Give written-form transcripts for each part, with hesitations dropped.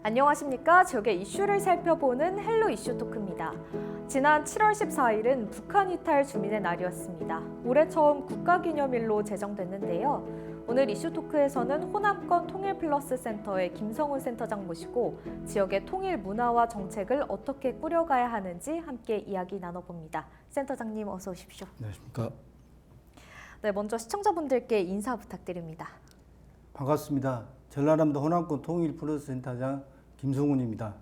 안녕하십니까. 지역의 이슈를 살펴보는 헬로 이슈 토크입니다. 지난 7월 14일은 북한 이탈 주민의 날이었습니다. 올해 처음 국가기념일로 제정됐는데요. 오늘 이슈 토크에서는 호남권 통일플러스 센터의 김성훈 센터장 모시고 지역의 통일 문화와 정책을 어떻게 꾸려가야 하는지 함께 이야기 나눠봅니다. 센터장님 어서 오십시오. 안녕하십니까. 네, 먼저 시청자분들께 인사 부탁드립니다. 반갑습니다. 전라남도 호남권 통일플러스 센터장 김성훈입니다.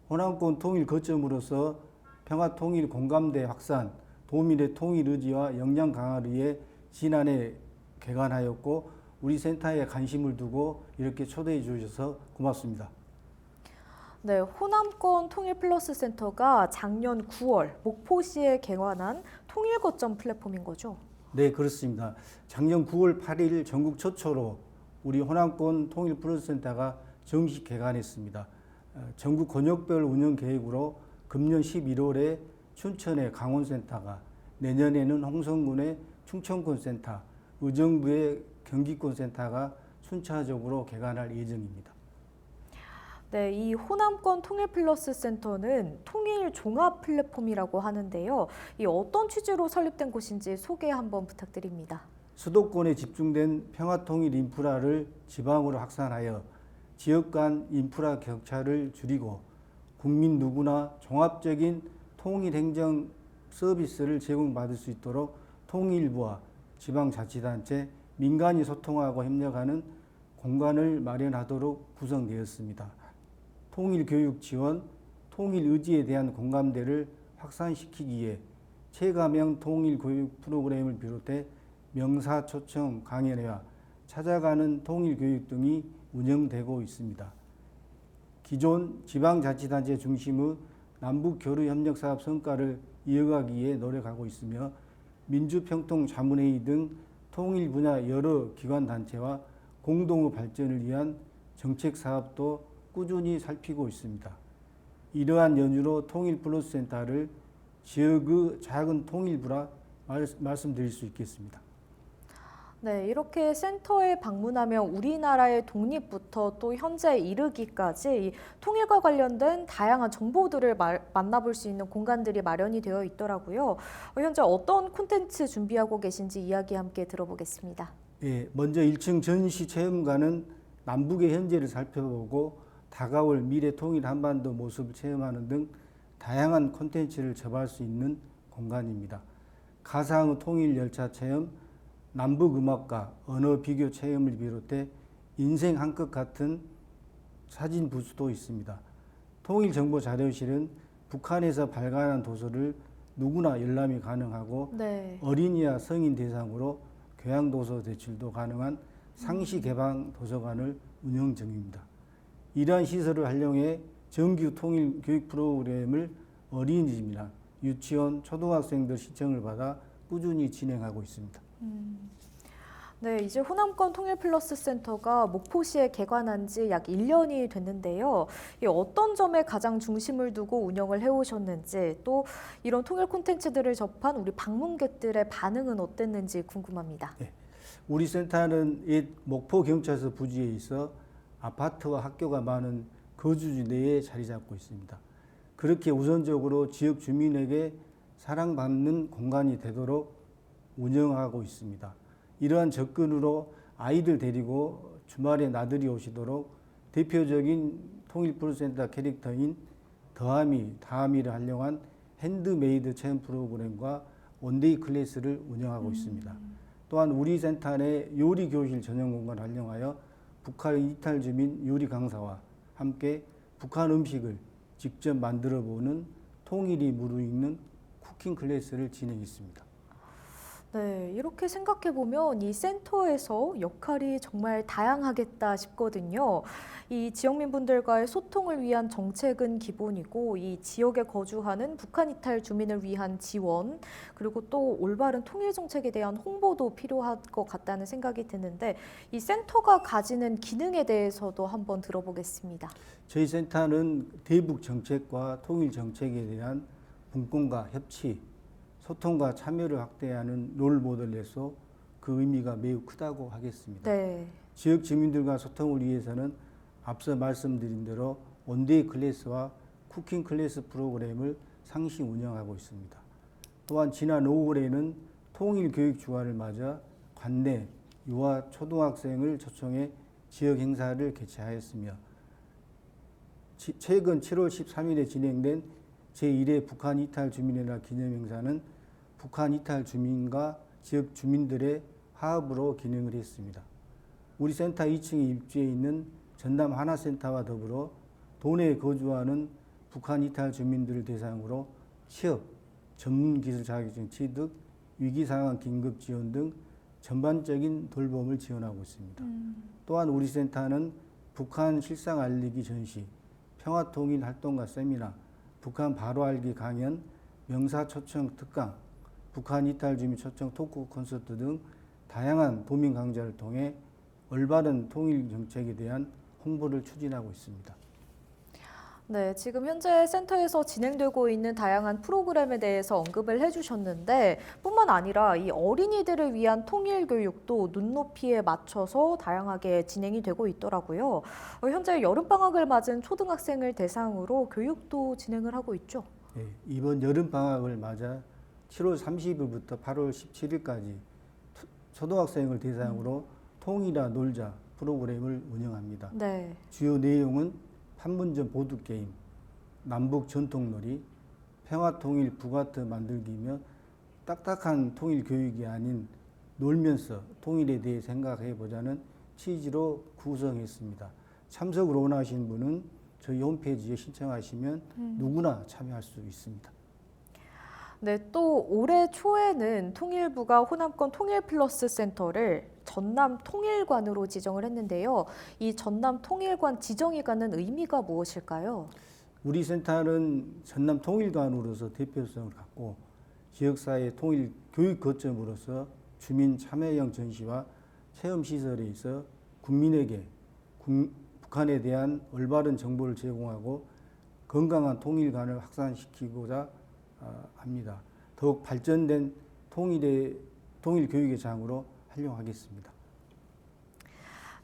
호남권 통일 거점으로서 평화통일 공감대 확산, 도민의 통일 의지와 역량 강화를 위해 지난해 개관하였고 우리 센터에 관심을 두고 이렇게 초대해 주셔서 고맙습니다. 네, 호남권 통일플러스 센터가 작년 9월 목포시에 개관한 통일거점 플랫폼인 거죠? 네, 그렇습니다. 작년 9월 8일 전국 최초로 우리 호남권 통일플러스 센터가 정식 개관했습니다. 전국 권역별 운영 계획으로 금년 11월에 춘천의 강원센터가, 내년에는 홍성군의 충청권 센터, 의정부의 경기권 센터가 순차적으로 개관할 예정입니다. 네, 이 호남권 통일플러스 센터는 통일 종합 플랫폼이라고 하는데요. 이 어떤 취지로 설립된 곳인지 소개 한번 부탁드립니다. 수도권에 집중된 평화통일 인프라를 지방으로 확산하여 지역 간 인프라 격차를 줄이고 국민 누구나 종합적인 통일행정 서비스를 제공받을 수 있도록 통일부와 지방자치단체, 민간이 소통하고 협력하는 공간을 마련하도록 구성되었습니다. 통일교육 지원, 통일의지에 대한 공감대를 확산시키기 위해 체감형 통일교육 프로그램을 비롯해 명사초청 강연회와 찾아가는 통일교육 등이 운영되고 있습니다. 기존 지방자치단체 중심의 남북교류협력사업 성과를 이어가기 위해 노력하고 있으며 민주평통자문회의 등 통일 분야 여러 기관단체와 공동의 발전을 위한 정책사업도 꾸준히 살피고 있습니다. 이러한 연유로 통일플러스 센터를 지역의 작은 통일부라 말씀드릴 수 있겠습니다. 네, 이렇게 센터에 방문하면 우리나라의 독립부터 또 현재 이르기까지 이 통일과 관련된 다양한 정보들을 만나볼 수 있는 공간들이 마련이 되어 있더라고요. 현재 어떤 콘텐츠 준비하고 계신지 이야기 함께 들어보겠습니다. 예, 먼저 1층 전시 체험관은 남북의 현재를 살펴보고 다가올 미래 통일 한반도 모습을 체험하는 등 다양한 콘텐츠를 접할 수 있는 공간입니다. 가상의 통일 열차 체험, 남북음악과 언어 비교 체험을 비롯해 인생 한 컷 같은 사진 부스도 있습니다. 통일정보자료실은 북한에서 발간한 도서를 누구나 열람이 가능하고 네. 어린이와 성인 대상으로 교양도서 제출도 가능한 상시 개방 도서관을 운영 중입니다. 이러한 시설을 활용해 정규 통일 교육 프로그램을 어린이집이나 유치원, 초등학생들 시청을 받아 꾸준히 진행하고 있습니다. 네, 이제 호남권 통일플러스 센터가 목포시에 개관한 지 약 1년이 됐는데요. 어떤 점에 가장 중심을 두고 운영을 해오셨는지, 또 이런 통일 콘텐츠들을 접한 우리 방문객들의 반응은 어땠는지 궁금합니다. 네, 우리 센터는 옛 목포경찰서 부지에 있어 아파트와 학교가 많은 거주지 내에 자리 잡고 있습니다. 그렇게 우선적으로 지역 주민에게 사랑받는 공간이 되도록 운영하고 있습니다. 이러한 접근으로 아이들 데리고 주말에 나들이 오시도록 대표적인 통일플러스센터 캐릭터인 다함이를 활용한 핸드메이드 체험 프로그램과 원데이 클래스를 운영하고 있습니다. 또한 우리 센터 내 요리 교실 전용 공간을 활용하여 북한 이탈 주민 요리 강사와 함께 북한 음식을 직접 만들어 보는 통일이 무르익는 쿠킹 클래스를 진행했습니다. 네, 이렇게 생각해 보면 이 센터에서 역할이 정말 다양하겠다 싶거든요. 이 지역민분들과의 소통을 위한 정책은 기본이고, 이 지역에 거주하는 북한 이탈 주민을 위한 지원, 그리고 또 올바른 통일 정책에 대한 홍보도 필요할 것 같다는 생각이 드는데, 이 센터가 가지는 기능에 대해서도 한번 들어보겠습니다. 저희 센터는 대북 정책과 통일 정책에 대한 분권과 협치, 소통과 참여를 확대하는 롤 모델에서 그 의미가 매우 크다고 하겠습니다. 네. 지역 주민들과 소통을 위해서는 앞서 말씀드린 대로 원데이 클래스와 쿠킹 클래스 프로그램을 상시 운영하고 있습니다. 또한 지난 5월에는 통일 교육 주간을 맞아 관내 유아 초등학생을 초청해 지역 행사를 개최하였으며 최근 7월 13일에 진행된 제1회 북한 이탈 주민의 날 기념행사는 북한 이탈 주민과 지역 주민들의 화합으로 기능을 했습니다. 우리 센터 2층에 입주해 있는 전남 하나센터와 더불어 도내에 거주하는 북한 이탈 주민들을 대상으로 취업, 전문기술 자격증 취득, 위기상황 긴급 지원 등 전반적인 돌봄을 지원하고 있습니다. 또한 우리 센터는 북한 실상 알리기 전시, 평화통일 활동가 세미나, 북한 바로 알기 강연, 명사 초청 특강, 북한 이탈 주민 초청 토크 콘서트 등 다양한 도민 강좌를 통해 올바른 통일 정책에 대한 홍보를 추진하고 있습니다. 네, 지금 현재 센터에서 진행되고 있는 다양한 프로그램에 대해서 언급을 해주셨는데 뿐만 아니라 이 어린이들을 위한 통일 교육도 눈높이에 맞춰서 다양하게 진행이 되고 있더라고요. 현재 여름방학을 맞은 초등학생을 대상으로 교육도 진행을 하고 있죠. 네, 이번 여름방학을 맞아 7월 30일부터 8월 17일까지 초등학생을 대상으로 통일아 놀자 프로그램을 운영합니다. 네. 주요 내용은 판문점 보드게임, 남북 전통놀이, 평화통일 북아트 만들기며 딱딱한 통일 교육이 아닌 놀면서 통일에 대해 생각해보자는 취지로 구성했습니다. 참석을 원하시는 분은 저희 홈페이지에 신청하시면 누구나 참여할 수 있습니다. 네, 또 올해 초에는 통일부가 호남권 통일플러스 센터를 전남 통일관으로 지정을 했는데요. 이 전남 통일관 지정이 갖는 의미가 무엇일까요? 우리 센터는 전남 통일관으로서 대표성을 갖고 지역사회 통일 교육 거점으로서 주민 참여형 전시와 체험시설에 있어 국민에게 북한에 대한 올바른 정보를 제공하고 건강한 통일관을 확산시키고자 합니다. 더욱 발전된 통일 교육의 장으로 활용하겠습니다.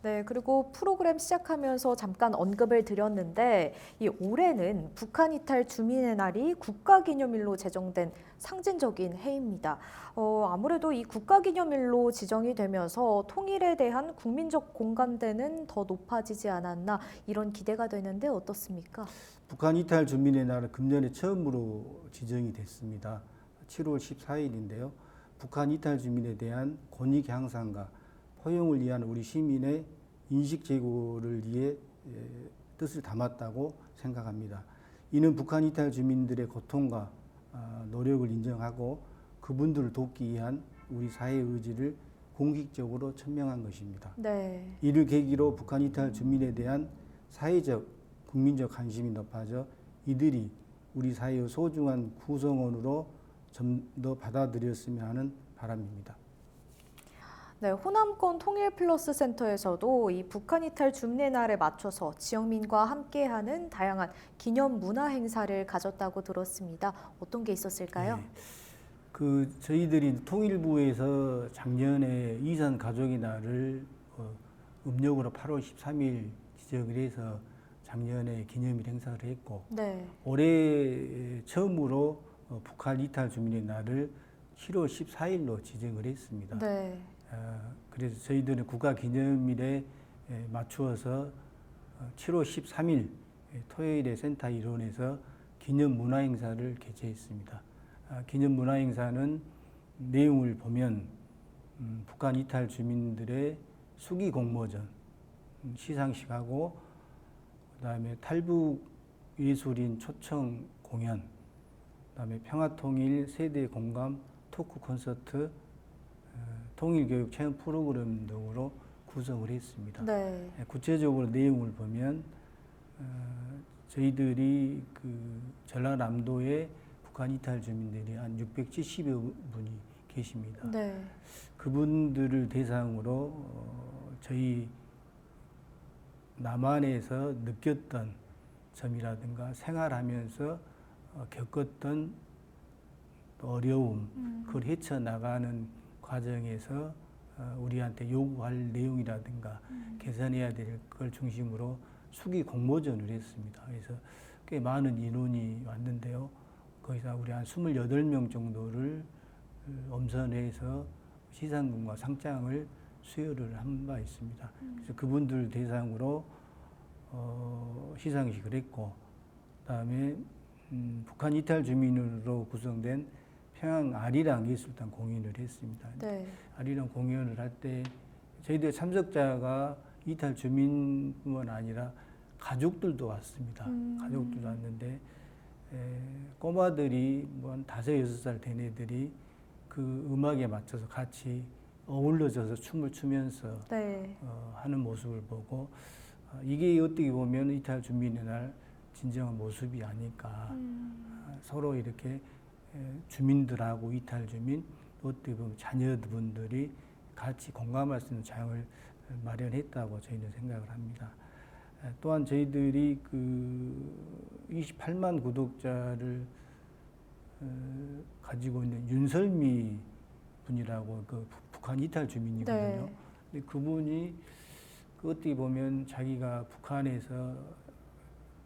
네, 그리고 프로그램 시작하면서 잠깐 언급을 드렸는데 이 올해는 북한 이탈 주민의 날이 국가기념일로 제정된 상징적인 해입니다. 아무래도 이 국가기념일로 지정이 되면서 통일에 대한 국민적 공감대는 더 높아지지 않았나 이런 기대가 되는데 어떻습니까? 북한 이탈 주민의 날은 금년에 처음으로 지정이 됐습니다. 7월 14일인데요. 북한 이탈 주민에 대한 권익 향상과 포용을 위한 우리 시민의 인식 제고를 위해 뜻을 담았다고 생각합니다. 이는 북한 이탈 주민들의 고통과 노력을 인정하고 그분들을 돕기 위한 우리 사회의 의지를 공식적으로 천명한 것입니다. 네. 이를 계기로 북한 이탈 주민에 대한 사회적, 국민적 관심이 높아져 이들이 우리 사회의 소중한 구성원으로 좀 더 받아들였으면 하는 바람입니다. 네, 호남권 통일플러스 센터에서도 이 북한 이탈 주민의 날에 맞춰서 지역민과 함께하는 다양한 기념 문화 행사를 가졌다고 들었습니다. 어떤 게 있었을까요? 네. 저희들이 통일부에서 작년에 이산 가족의 날을 음력으로 8월 13일 지정을 해서 작년에 기념일 행사를 했고 네. 올해 처음으로 북한 이탈 주민의 날을 7월 14일로 지정을 했습니다. 네. 그래서 저희들은 국가기념일에 맞추어서 7월 13일 토요일에 센터 일원에서 기념 문화행사를 개최했습니다. 기념 문화행사는 내용을 보면 북한 이탈 주민들의 수기 공모전 시상식하고 그다음에 탈북 예술인 초청 공연, 그다음에 평화통일 세대 공감 토크 콘서트, 통일교육 체험 프로그램 등으로 구성을 했습니다. 네. 구체적으로 내용을 보면 저희들이 전라남도에 북한 이탈 주민들이 한 670여 분이 계십니다. 네. 그분들을 대상으로 저희 남한에서 느꼈던 점이라든가 생활하면서 겪었던 어려움, 그걸 헤쳐나가는 과정에서 우리한테 요구할 내용이라든가 개선해야 될 걸 중심으로 수기 공모전을 했습니다. 그래서 꽤 많은 인원이 왔는데요. 거기서 우리 한 28명 정도를 엄선해서 시상금과 상장을 수여를 한 바 있습니다. 그래서 그분들 대상으로 시상식을 했고, 그다음에 북한 이탈 주민으로 구성된 평양 아리랑 예술단 공연을 했습니다. 네. 아리랑 공연을 할 때 저희들 참석자가 이탈 주민뿐만 아니라 가족들도 왔습니다. 가족들도 왔는데 꼬마들이 뭐 한 5, 6살 된 애들이 그 음악에 맞춰서 같이 어울러져서 춤을 추면서 네. 하는 모습을 보고 이게 어떻게 보면 이탈 주민의 날 진정한 모습이 아닐까. 서로 이렇게 주민들하고 이탈 주민, 어떻게 보면 자녀분들이 같이 공감할 수 있는 장을 마련했다고 저희는 생각을 합니다. 또한 저희들이 그 28만 구독자를 가지고 있는 윤설미 분이라고 그 북한 이탈 주민이거든요. 네. 근데 그분이 그 어떻게 보면 자기가 북한에서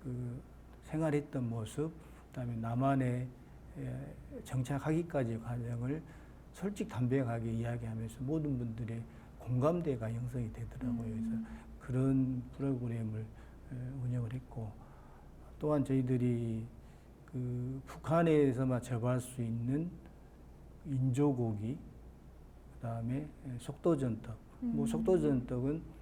그 생활했던 모습, 그다음에 남한에 정착하기까지의 과정을 솔직담백하게 이야기하면서 모든 분들의 공감대가 형성이 되더라고요. 그래서 그런 프로그램을 운영을 했고, 또한 저희들이 그 북한에서만 접할 수 있는 인조고기, 그다음에 속도전떡. 뭐 속도전떡은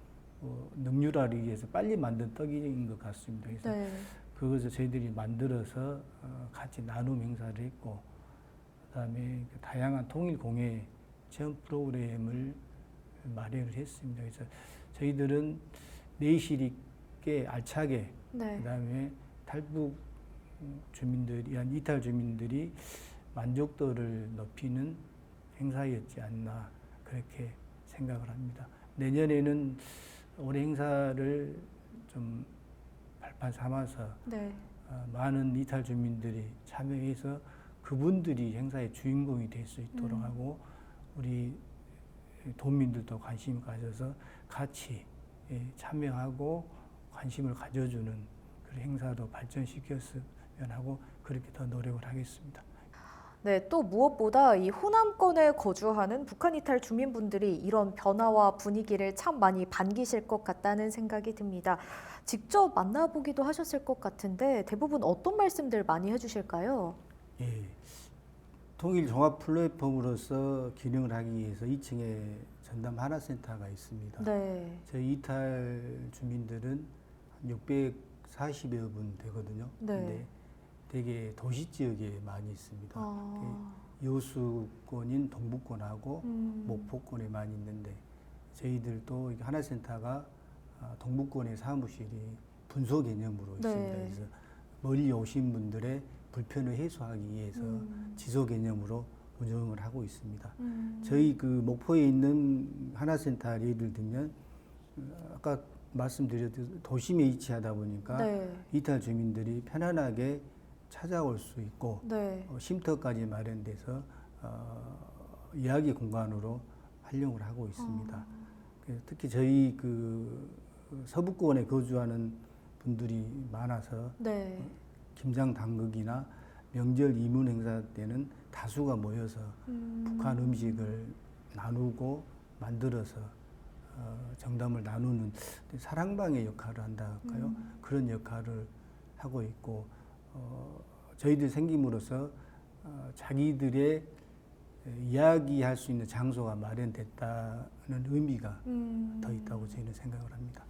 능률화를 위해서 빨리 만든 떡인 것 같습니다. 그래서 네. 그것을 저희들이 만들어서 같이 나눔 행사를 했고, 그다음에 그 다양한 통일공예 체험 프로그램을 마련을 했습니다. 그래서 저희들은 내실 있게 알차게, 네. 그다음에 탈북 주민들이, 한 이탈 주민들이 만족도를 높이는 행사였지 않나 그렇게 생각을 합니다. 내년에는 올해 행사를 좀 발판 삼아서 네. 많은 이탈 주민들이 참여해서 그분들이 행사의 주인공이 될 수 있도록 하고, 우리 도민들도 관심을 가져서 같이 참여하고 관심을 가져주는 그런 행사로 발전시켰으면 하고 그렇게 더 노력을 하겠습니다. 네, 또 무엇보다 이 호남권에 거주하는 북한 이탈 주민분들이 이런 변화와 분위기를 참 많이 반기실 것 같다는 생각이 듭니다. 직접 만나보기도 하셨을 것 같은데 대부분 어떤 말씀들 많이 해주실까요? 예, 통일 종합 플랫폼으로서 기능을 하기 위해서 2층에 전담 하나센터가 있습니다. 네. 저희 이탈 주민들은 한 640여 분 되거든요. 네. 근데 되게 도시 지역에 많이 있습니다. 아. 여수권인 동북권하고 목포권에 많이 있는데, 저희들도 하나센터가 동북권의 사무실이 분소 개념으로 있습니다. 네. 그래서 멀리 오신 분들의 불편을 해소하기 위해서 지소 개념으로 운영을 하고 있습니다. 저희 그 목포에 있는 하나센터 예를 들면 아까 말씀드렸듯이 도심에 위치하다 보니까 네. 이탈 주민들이 편안하게 찾아올 수 있고, 네. 쉼터까지 마련돼서 이야기 공간으로 활용을 하고 있습니다. 그래서 특히 저희 그 서북권에 거주하는 분들이 많아서 네. 김장 당극이나 명절 이문 행사 때는 다수가 모여서 북한 음식을 나누고 만들어서 정담을 나누는 사랑방의 역할을 한다 할까요? 그런 역할을 하고 있고, 저희들 생김으로써 자기들의 이야기할 수 있는 장소가 마련됐다는 의미가 더 있다고 저희는 생각을 합니다.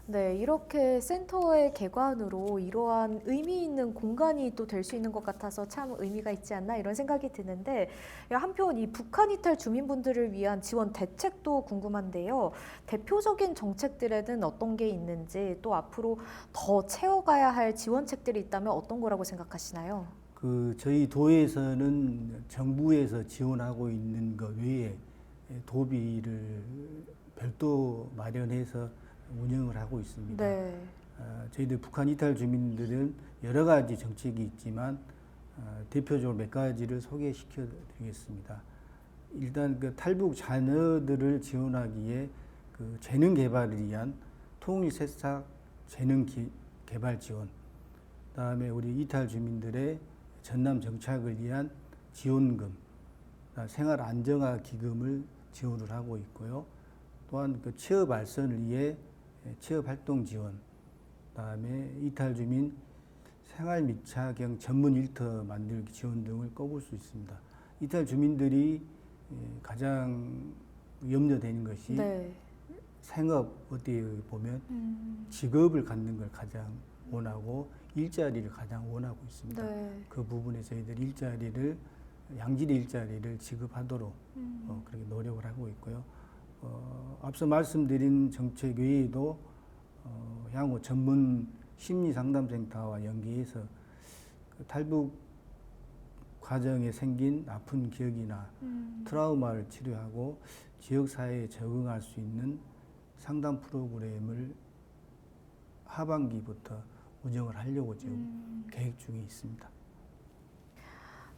네, 이렇게 센터의 개관으로 이러한 의미 있는 공간이 또 될 수 있는 것 같아서 참 의미가 있지 않나 이런 생각이 드는데, 한편 이 북한 이탈 주민분들을 위한 지원 대책도 궁금한데요. 대표적인 정책들에는 어떤 게 있는지, 또 앞으로 더 채워가야 할 지원책들이 있다면 어떤 거라고 생각하시나요? 그 저희 도에서는 정부에서 지원하고 있는 것 외에 도비를 별도 마련해서 운영을 하고 있습니다. 네. 저희들 북한 이탈 주민들은 여러 가지 정책이 있지만 대표적으로 몇 가지를 소개시켜 드리겠습니다. 일단 그 탈북 자녀들을 지원하기에 그 재능 개발을 위한 통일 새싹 재능 개발 지원, 그다음에 우리 이탈 주민들의 전남 정착을 위한 지원금, 생활 안정화 기금을 지원을 하고 있고요. 또한 그 취업 발전을 위해 취업 활동 지원, 그다음에 이탈 주민 생활 밀착형 전문 일터 만들기 지원 등을 꼽을 수 있습니다. 이탈 주민들이 가장 염려되는 것이 네. 생업, 어떻게 보면 직업을 갖는 걸 가장 원하고 일자리를 가장 원하고 있습니다. 네. 그 부분에 저희들이 일자리를, 양질의 일자리를 지급하도록 그렇게 노력을 하고 있고요. 앞서 말씀드린 정책 외에도 향후 전문 심리상담센터와 연계해서 그 탈북 과정에 생긴 아픈 기억이나 트라우마를 치료하고 지역사회에 적응할 수 있는 상담 프로그램을 하반기부터 운영을 하려고 지금 계획 중에 있습니다.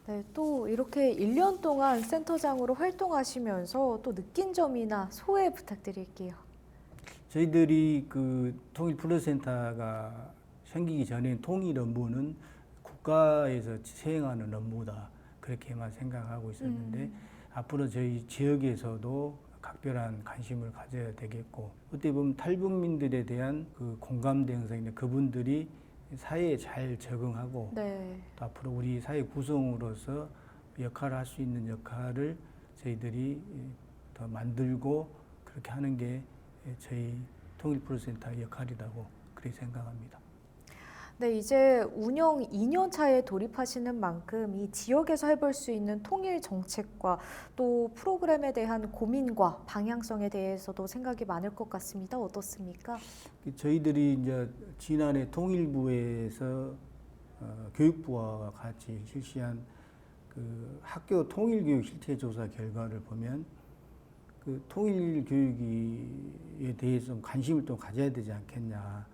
네, 또 이렇게 1년 동안 센터장으로 활동하시면서 또 느낀 점이나 소회 부탁드릴게요. 저희들이 그 통일 플러스센터가 생기기 전에 통일 업무는 국가에서 시행하는 업무다, 그렇게만 생각하고 있었는데 앞으로 저희 지역에서도 각별한 관심을 가져야 되겠고, 어떻게 보면 탈북민들에 대한 그 공감대 형성인데 그분들이 사회에 잘 적응하고 네. 또 앞으로 우리 사회 구성으로서 역할을 할 수 있는 역할을 저희들이 더 만들고 그렇게 하는 게 저희 통일플러스센터의 역할이라고 그렇게 생각합니다. 네, 이제 운영 2년 차에 돌입하시는 만큼 이 지역에서 해볼 수 있는 통일 정책과 또 프로그램에 대한 고민과 방향성에 대해서도 생각이 많을 것 같습니다. 어떻습니까? 저희들이 이제 지난해 통일부에서 교육부와 같이 실시한 그 학교 통일교육 실태조사 결과를 보면 그 통일 교육에 대해서 좀 관심을 좀 가져야 되지 않겠냐.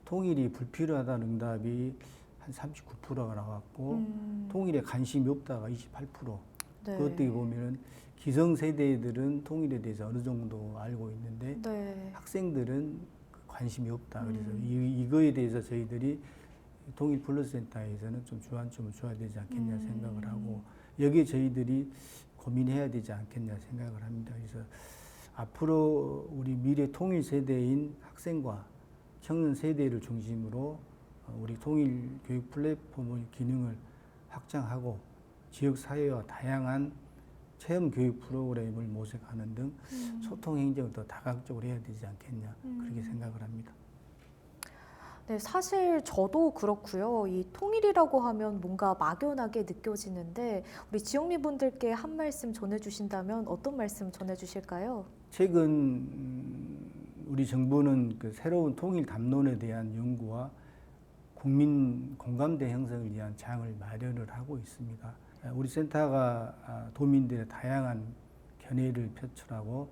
통일이 불필요하다는 응답이 한 39%가 나왔고 통일에 관심이 없다가 28%. 네. 그 어떻게 보면은 기성세대들은 통일에 대해서 어느 정도 알고 있는데 네. 학생들은 관심이 없다. 그래서 이거에 대해서 저희들이 통일 플러스센터에서는 좀 주안점을 줘야 되지 않겠냐 생각을 하고 여기에 저희들이 고민해야 되지 않겠냐 생각을 합니다. 그래서 앞으로 우리 미래 통일 세대인 학생과 청년 세대를 중심으로 우리 통일 교육 플랫폼의 기능을 확장하고 지역 사회와 다양한 체험 교육 프로그램을 모색하는 등 소통 행정을 더 다각적으로 해야 되지 않겠냐 그렇게 생각을 합니다. 네, 사실 저도 그렇고요. 이 통일이라고 하면 뭔가 막연하게 느껴지는데 우리 지역민 분들께 한 말씀 전해주신다면 어떤 말씀 전해주실까요? 최근 우리 정부는 그 새로운 통일 담론에 대한 연구와 국민 공감대 형성을 위한 장을 마련을 하고 있습니다. 우리 센터가 도민들의 다양한 견해를 표출하고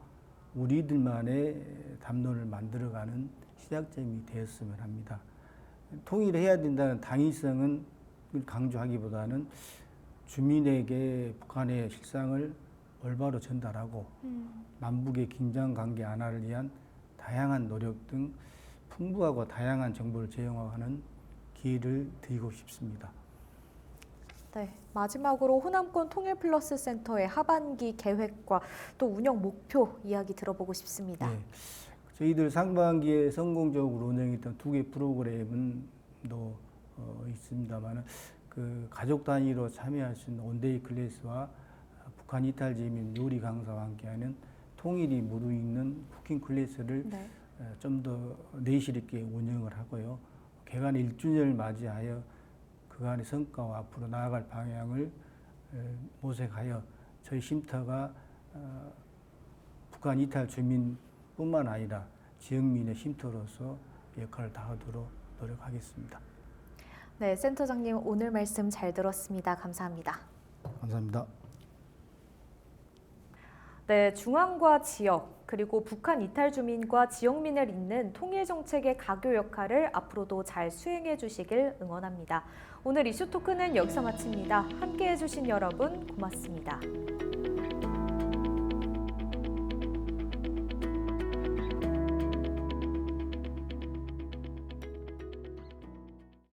우리들만의 담론을 만들어가는 시작점이 되었으면 합니다. 통일을 해야 된다는 당위성은 강조하기보다는 주민에게 북한의 실상을 올바로 전달하고 남북의 긴장 관계 완화를 위한 다양한 노력 등 풍부하고 다양한 정보를 제공하는 기회를 드리고 싶습니다. 네, 마지막으로 호남권 통일플러스센터의 하반기 계획과 또 운영 목표 이야기 들어보고 싶습니다. 네, 저희들 상반기에 성공적으로 운영했던 2개 프로그램은 있습니다만 그 가족 단위로 참여할 수 있는 온데이 클래스와 북한 이탈 주민 요리 강사와 함께하는 통일이 무르익는 쿠킹 클래스를 네. 좀 더 내실 있게 운영을 하고요. 개관 1주년을 맞이하여 그간의 성과와 앞으로 나아갈 방향을 모색하여 저희 쉼터가 북한 이탈 주민뿐만 아니라 지역민의 쉼터로서 역할을 다하도록 노력하겠습니다. 네, 센터장님 오늘 말씀 잘 들었습니다. 감사합니다. 감사합니다. 네, 중앙과 지역 그리고 북한 이탈 주민과 지역민을 잇는 통일 정책의 가교 역할을 앞으로도 잘 수행해 주시길 응원합니다. 오늘 이슈 토크는 여기서 마칩니다. 함께해 주신 여러분 고맙습니다.